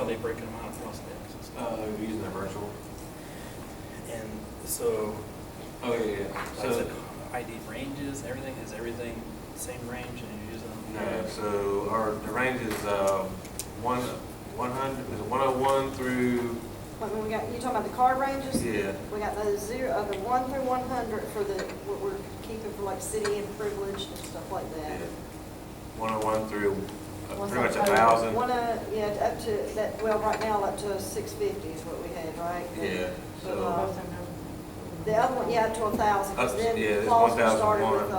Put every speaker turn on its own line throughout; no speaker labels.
are they breaking them out across decks and stuff?
They're using their virtual.
And so,
Oh yeah.
like the ID ranges, everything, is everything same range and you're using them?
No, so the range is 100, is it 101 through,
When we got, you talking about the card ranges?
yeah,
We got those the 1 through 100 for what we're keeping for like city and privileged and stuff like that.
yeah. 101 through
Once
pretty much
I-
1,000.
Yeah, up to that, well, right now up to 650 is what we had, right?
Yeah,
But,
so,
the other one, yeah, up to 1,000, because
Up-
then
yeah, it's
Clausen started
1,001.
with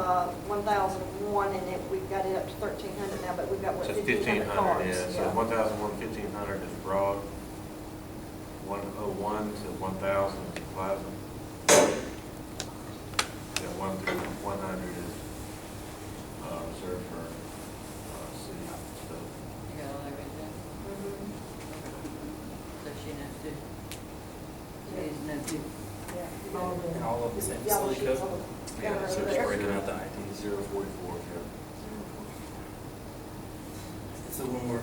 1,001, and then we've got it up to 1,300 now, but we've got, what,
so
1,500
1,500,
cards?
yeah, so 1,001, 1,500 is broad. 101 to 1,000 is plaza. Yeah, 1 through 100 is reserved for city stuff.
You got all that right there?
Mhm.
So she knows too. She needs to know too.
Yeah.
And all of the same
Yellow
facility
sheets
code?
on the
Yeah,
cover
So
over
it's
there.
breaking out the ID.
044, yeah.
So when we're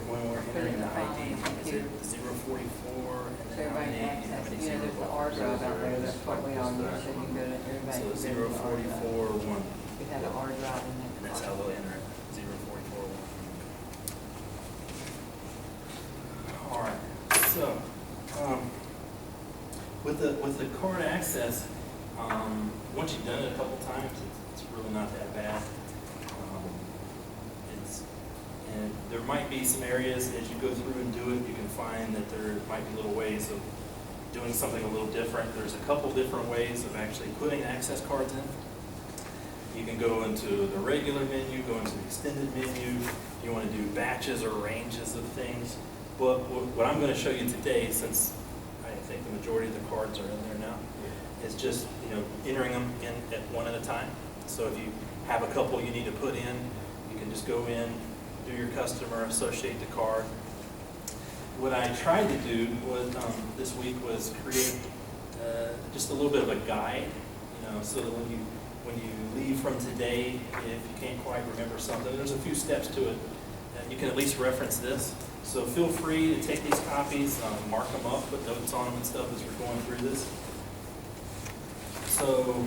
entering the ID, is it 044 and
So
then how
everybody
many,
can
how
access,
many
you know, there's the
zero?
R drive out there, that's what we all use, so you can go to everybody.
So
can go to the R drive.
044 1,
We have an R drive in there.
and that's how they'll enter it, 044 1. All right, so, with the card access, once you've done it a couple times, it's really not that bad. And there might be some areas, as you go through and do it, you can find that there might be little ways of doing something a little different. There's a couple different ways of actually putting access cards in. You can go into the regular menu, go into the extended menu. You want to do batches or ranges of things. But what I'm going to show you today, since I think the majority of the cards are in there now, is just, entering them in at one at a time. So if you have a couple you need to put in, you can just go in, do your customer, associate the card. What I tried to do was this week was create just a little bit of a guide, so that when you leave from today, if you can't quite remember something, there's a few steps to it. You can at least reference this. So feel free to take these copies, mark them up, put notes on them and stuff as we're going through this. So,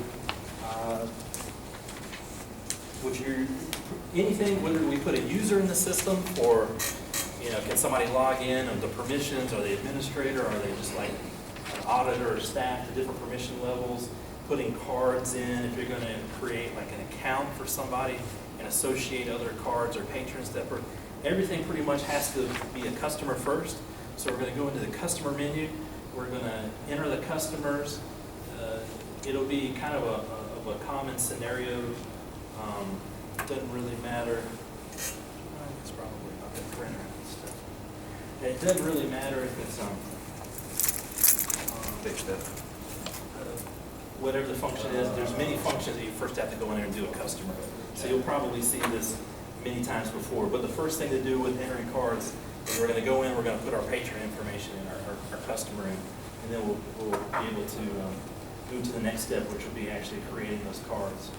anything, whether we put a user in the system or, can somebody log in, or the permissions, or the administrator, or are they just like an auditor or staff, the different permission levels, putting cards in, if you're going to create like an account for somebody and associate other cards or patrons that were, everything pretty much has to be a customer first. So we're going to go into the customer menu, we're going to enter the customers. It'll be kind of a common scenario. Doesn't really matter. It's probably not the printer and stuff. It doesn't really matter if it's
Big stuff.
whatever the function is. There's many functions that you first have to go in there and do a customer. So you'll probably see this many times before. But the first thing to do with entering cards is we're going to go in, we're going to put our patron information in, our customer in, and then we'll be able to move to the next step, which will be actually creating those cards.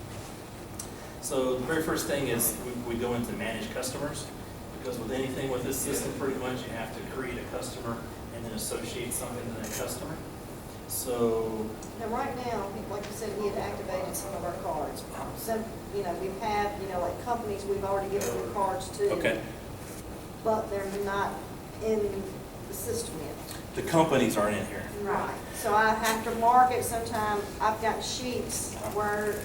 So the very first thing is we go into manage customers, because with anything with this system, pretty much you have to create a customer and then associate something to that customer. So,
Now, right now, like you said, he had activated some of our cards. Some, we've had, like companies we've already given them cards to.
okay,
But they're not in the system yet.
the companies aren't in here.
Right. So I have to mark it sometime. I've got sheets where,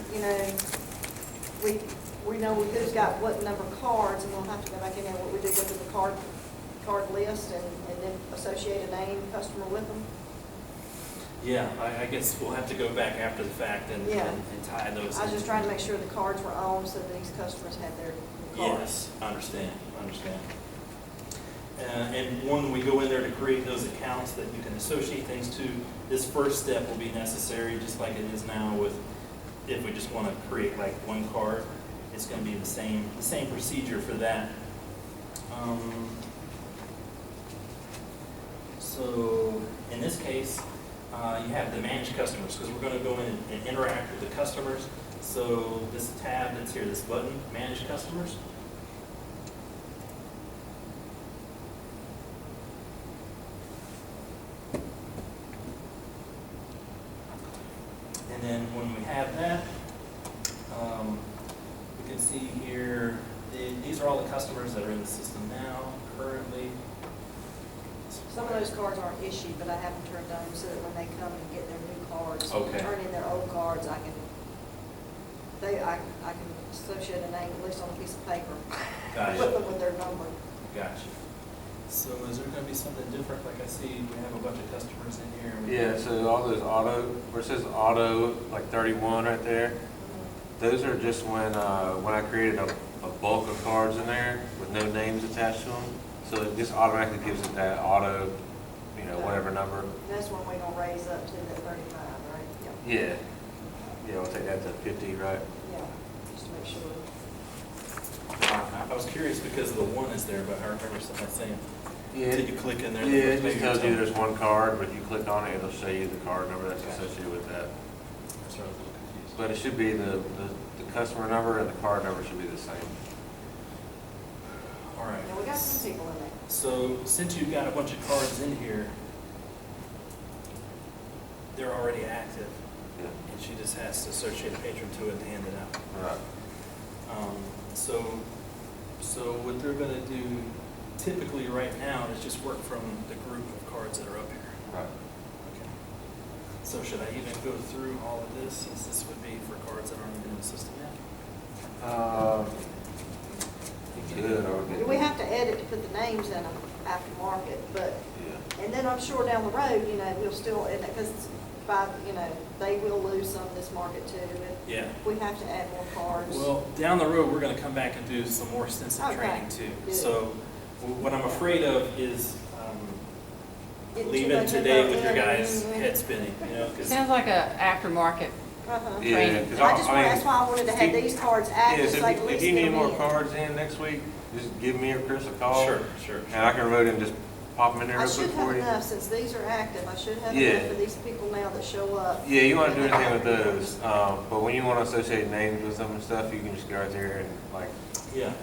we know who's got what number of cards, and we'll have to go back in there, what we do, go to the card list and then associate a name, customer with them.
Yeah, I guess we'll have to go back after the fact and,
Yeah.
and tie those.
I was just trying to make sure the cards were on so that these customers had their cards.
Yes, I understand. And when we go in there to create those accounts that you can associate things to, this first step will be necessary, just like it is now with, if we just want to create like one card, it's going to be the same procedure for that. So in this case, you have the manage customers, because we're going to go in and interact with the customers. So this tab that's here, this button, manage customers. these are all the customers that are in the system now, currently.
Some of those cards aren't issued, but I have them turned on so that when they come and get their new cards,
Okay.
turn in their old cards, I can associate a name, at least on a piece of paper.
Gotcha.
Put them with their number.
Gotcha. So is there gonna be something different? Like I see, we have a bunch of customers in here. and we-
Yeah, so all those auto, where it says auto, like 31 right there, those are just when I created a bulk of cards in there with no names attached to them. So it just automatically gives it that auto, you know, whatever number.
That's when we're gonna raise up to the 35, right?
Yeah. Yeah, we'll take that to 50, right?
Yeah, just to make sure.
I was curious because the one is there, but I remember somebody saying,
Yeah.
did you click in there?
Yeah, it
Maybe
just tells you
it's-
there's one card, but if you click on it, it'll show you the card number that's associated with that.
That's where I was a little confused.
But it should be the customer number and the card number should be the same.
All right.
Yeah, we got some people in there.
So since you've got a bunch of cards in here, they're already active,
Yeah.
and she just has to associate a patron to it and hand it out.
Right.
So what they're gonna do typically right now is just work from the group of cards that are up here.
Right.
Okay. So should I even go through all of this, since this would be for cards that aren't even in the system yet?
Good, or good.
We have to edit to put the names in them aftermarket, but,
Yeah.
and then I'm sure down the road, you know, we'll still, because they will lose some of this market too. And
Yeah.
we have to add more cards.
Well, down the road, we're gonna come back and do some more extensive
Okay.
training too.
Good.
So what I'm afraid of is
Getting too
leaving
much
today
info
with your
in and
guys'
then-
head spinning, you know, 'cause-
Sounds like a aftermarket.
Uh-huh.
Yeah,
Training.
'cause
I just,
I mean,
that's why I wanted to have
Steve-
these cards
Yeah,
active,
so
so I can at
if
least
you
get
need
them
more
in.
cards in next week, just give me or Chris a call.
Sure.
And I can write and just pop them in there
I
real quick
should have
for you.
enough, since these are active, I should have
Yeah.
enough for these people now that show up.
Yeah, you want to do anything with those, but when you want to associate names with them and stuff, you can just go right there and like,
Yeah,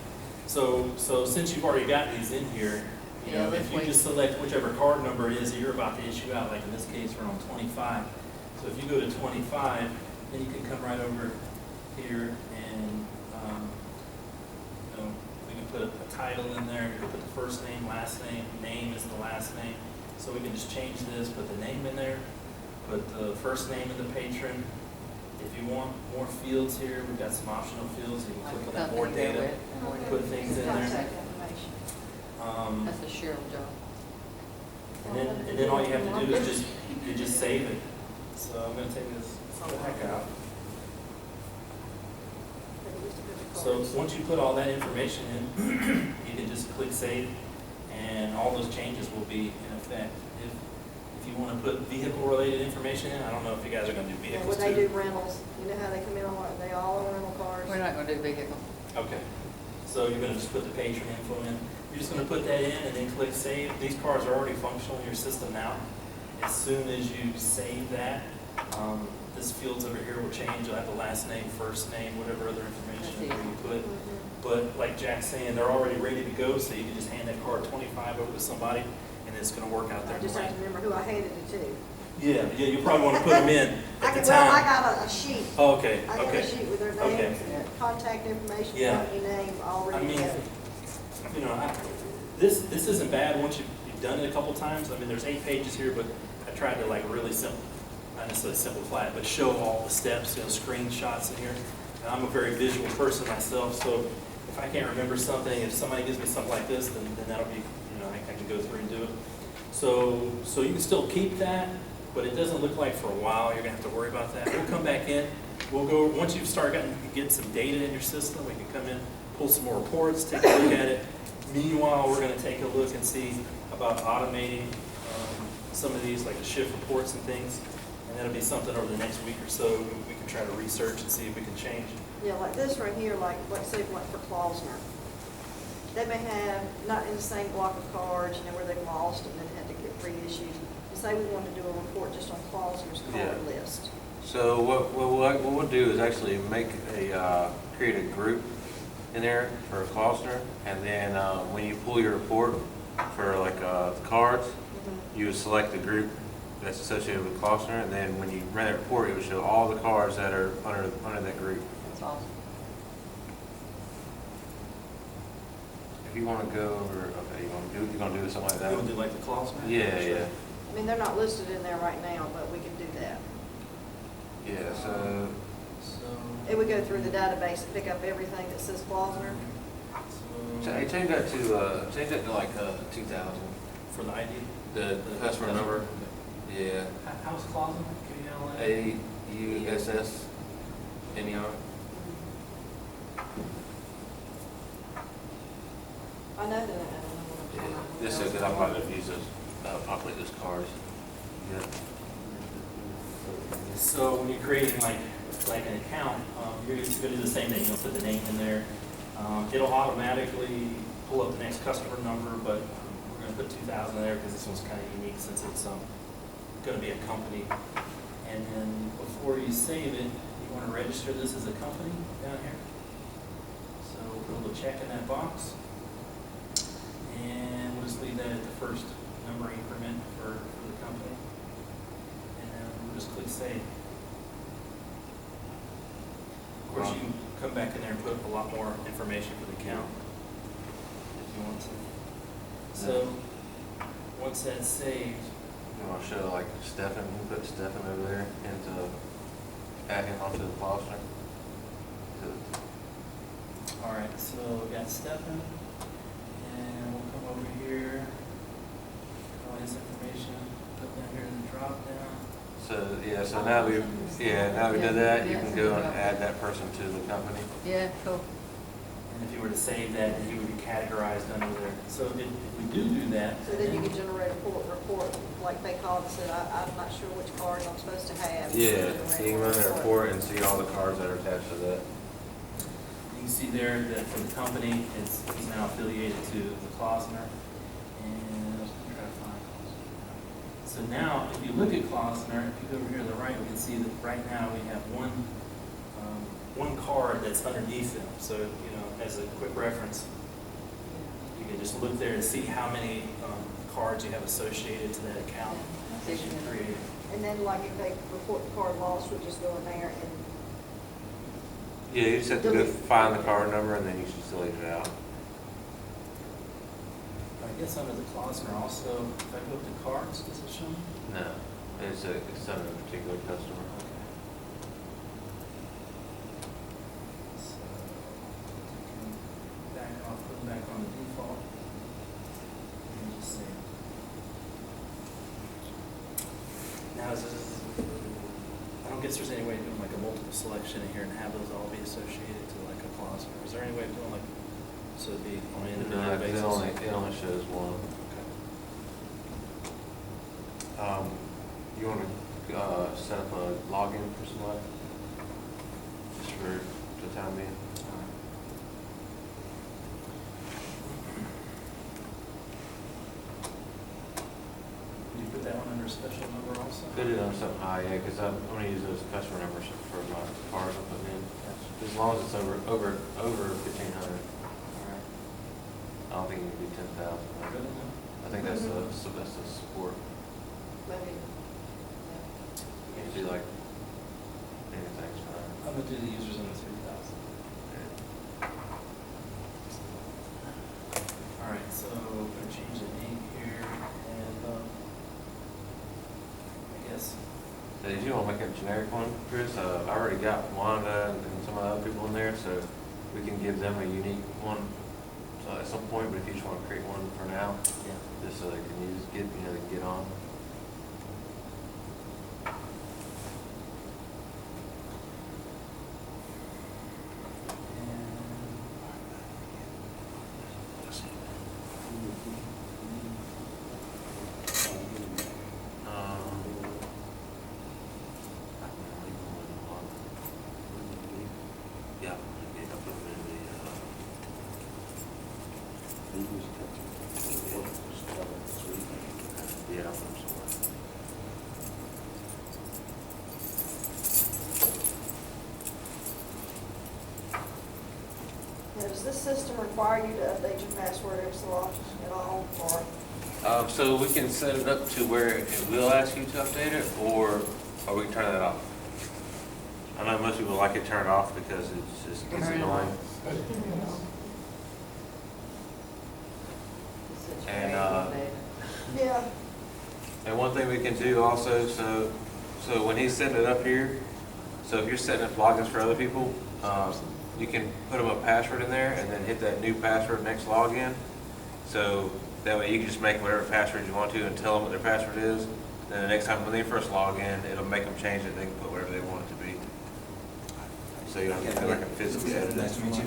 so since you've already got these in here, you
Yeah,
know,
let's
if you
wait.
just select whichever card number it is that you're about to issue out, like in this case, we're on 25. So if you go to 25, then you can come right over here and, you know, we can put a title in there, we can put the first name, last name is the last name. So we can just change this, put the name in there, put the first name of the patron. If you want more fields here, we've got some optional fields, you can click on that more
Company they're
data.
with.
Put things in there.
Contact information.
That's a Cheryl job.
And then all you have to do is just save it. So I'm gonna take this back out. So once you put all that information in, you can just click save, and all those changes will be in effect. If you wanna put vehicle-related information in, I don't know if you guys are gonna do
Yeah,
vehicles
when they do
too.
rentals, you know how they come in on, they all are rental cars.
We're not gonna do vehicle.
Okay, so you're gonna just put the patron info in. You're just gonna put that in and then click save. These cards are already functional in your system now. As soon as you save that, this fields over here will change. You'll have the last name, first name, whatever other information
That's easy.
you put.
Mhm.
But like Jack's saying, they're already ready to go, so you can just hand that card 25 over to somebody, and it's gonna work out there.
I just have to remember who I handed it to.
Yeah, you probably wanna put them in
I
at the
can, well, I
time.
got a sheet.
Oh, okay,
I got a
okay.
sheet with their
Okay.
names and contact information,
Yeah.
company name, all
I
ready to
mean,
go.
you know, this isn't bad once you've done it a couple times. I mean, there's 8 pages here, but I tried to like really not necessarily simplify it, but show all the steps, you know, screenshots in here. And I'm a very visual person myself, so if I can't remember something, if somebody gives me something like this, then that'll be, you know, I can go through and do it. So you can still keep that, but it doesn't look like for a while you're gonna have to worry about that. We'll come back in, we'll go, once you've started getting some data in your system, we can come in, pull some more reports, take a look at it. Meanwhile, we're gonna take a look and see about automating some of these, like the shift reports and things. And that'll be something over the next week or so, we can try to research and see if we can change.
Yeah, like this right here, like say like for Klausner. They may have, not in the same block of cards, you know, where they've lost and then had to get reissued. Say we wanted to do a report just on Klausner's card
Yeah.
list.
so what we'll do is actually make create a group in there for Klausner, and then when you pull your report for like cards, you would select the group that's associated with Klausner, and then when you run that report, it would show all the cards that are under that group.
That's awesome.
if you wanna go over, okay, you gonna do something like that?
You'll do like the Clausen?
Yeah, yeah,
I mean, they're not listed in there right now, but we can do that.
yeah, so,
It would go through the database and pick up everything that says Klausner.
change that to like, 2,000,
For the ID?
the customer number, yeah,
How's Clausen? K-L-A?
AUSSNER.
I know that, I don't know what
Yeah,
I'm talking about.
just so, because I'm about to use those, populate those cars. Yeah.
So when you're creating like an account, you're gonna do the same thing, you'll put the name in there. It'll automatically pull up the next customer number, but we're gonna put 2,000 there because this one's kind of unique since it's gonna be a company. And then before you save it, you wanna register this as a company down here. So we'll put a check in that box. And we'll just leave that at the first number increment for the company. And then we'll just click save. Of course, you can come back in there and put a lot more information for the account if you want to. So, once that's saved,
You want to show like Stefan, you put Stefan over there and add him onto the Clausen.
all right, so we got Stefan, and we'll come over here, all his information, put that here in the drop down.
So, yeah, so now we did that, you can go and add that person to the company.
Yeah, cool.
And if you were to save that, then he would be categorized under there. So if we do that.
So then you can generate a report, like they called and said, I'm not sure which cards I'm supposed to have.
Yeah, so you can run the report and see all the cars that are attached to that.
You can see there that for the company, he's now affiliated to the Klausner. And let's try to find Klausner. So now, if you look at Klausner, if you go over here to the right, we can see that right now we have one card that's underneath them. So, you know, as a quick reference, you can just look there and see how many cards you have associated to that account that you created.
And then like if they report the card lost, we just go in there and,
Yeah, you just have to go find the card number and then you should delete it out.
I guess under the Klausner also, if I go to cards, does it show me?
No, it's under a particular customer.
So, back off, put them back on the default. And just save. Now, I don't guess there's any way of doing like a multiple selection in here and have those all be associated to like a Klausner. Is there any way of doing like, so it'd be on an individual
No, 'cause
basis?
it only shows one.
Okay.
You want to set up a login for somebody? Just for the time being?
Can you put that one under special number also?
Put it on something high, yeah, because I'm going to use those customer numbers for my cars I'm putting in. As long as it's over 1,500.
All right.
I don't think it can be 10,000.
Good enough.
I think that's the support.
maybe,
You can do like anything's fine.
I'm gonna do the users under 3,000. All right, so we're gonna change the name here, and I guess,
So if you want to make a generic one, Chris, I already got Wanda and some of the other people in there, so we can give them a unique one at some point, but if you just want to create one for now,
yeah.
just so they can get on. Yeah, I'll put them in yeah, I'll put them somewhere.
now, does this system require you to update your password every so often at all, or?
So we can set it up to where it will ask you to update it, or we can turn that off. I know most people like it turned off because it's
Turn it
annoying.
off.
And one thing we can do also, so when he's setting it up here, so if you're setting up logins for other people, you can put them a password in there and then hit that new password next login. So that way you can just make whatever password you want to and tell them what their password is. Then the next time when they first log in, it'll make them change it. They can put whatever they want it to be. So you don't have to feel like a physical edit.
Nice to meet you.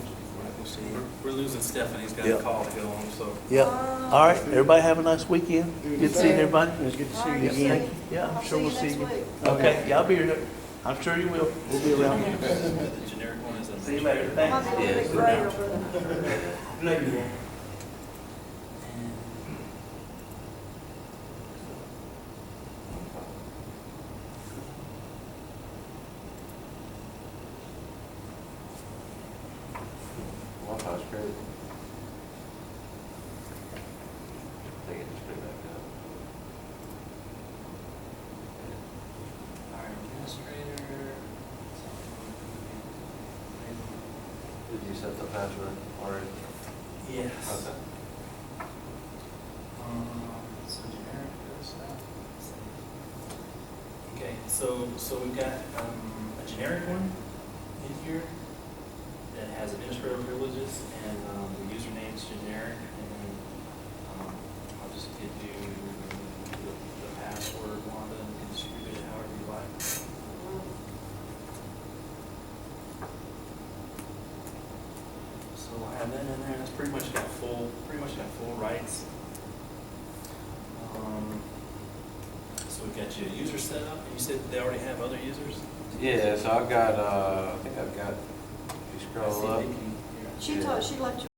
We're losing Stephanie, he's got
Yeah.
a call to go on, so.
Yeah, all right, everybody have a nice weekend. Good seeing everybody.
It's good to
All
see
right,
you
thank
again.
you.
Yeah, I'm
I'll
sure we'll see
next
you.
week.
Okay, y'all be here. I'm sure you will. We'll be around.
The generic one is a.
See you later.
Might
Thanks.
be a little bit greater, but.
Later.
Wi-Fi's great. Take it straight back up.
All right, administrator.
Did you set the password already?
Yes.
Okay.
So generic stuff. Okay, so we've got a generic one in here that has administrator privileges, and the username's generic, and then I'll just give you the password, Wanda, and you can distribute it however you like. So I'll have that in there, that's pretty much got full rights. So we've got your user set up, and you said they already have other users?
Yeah, so I've got, I think I've got, if you
I see
scroll up.
Vicky here.
She told, she left you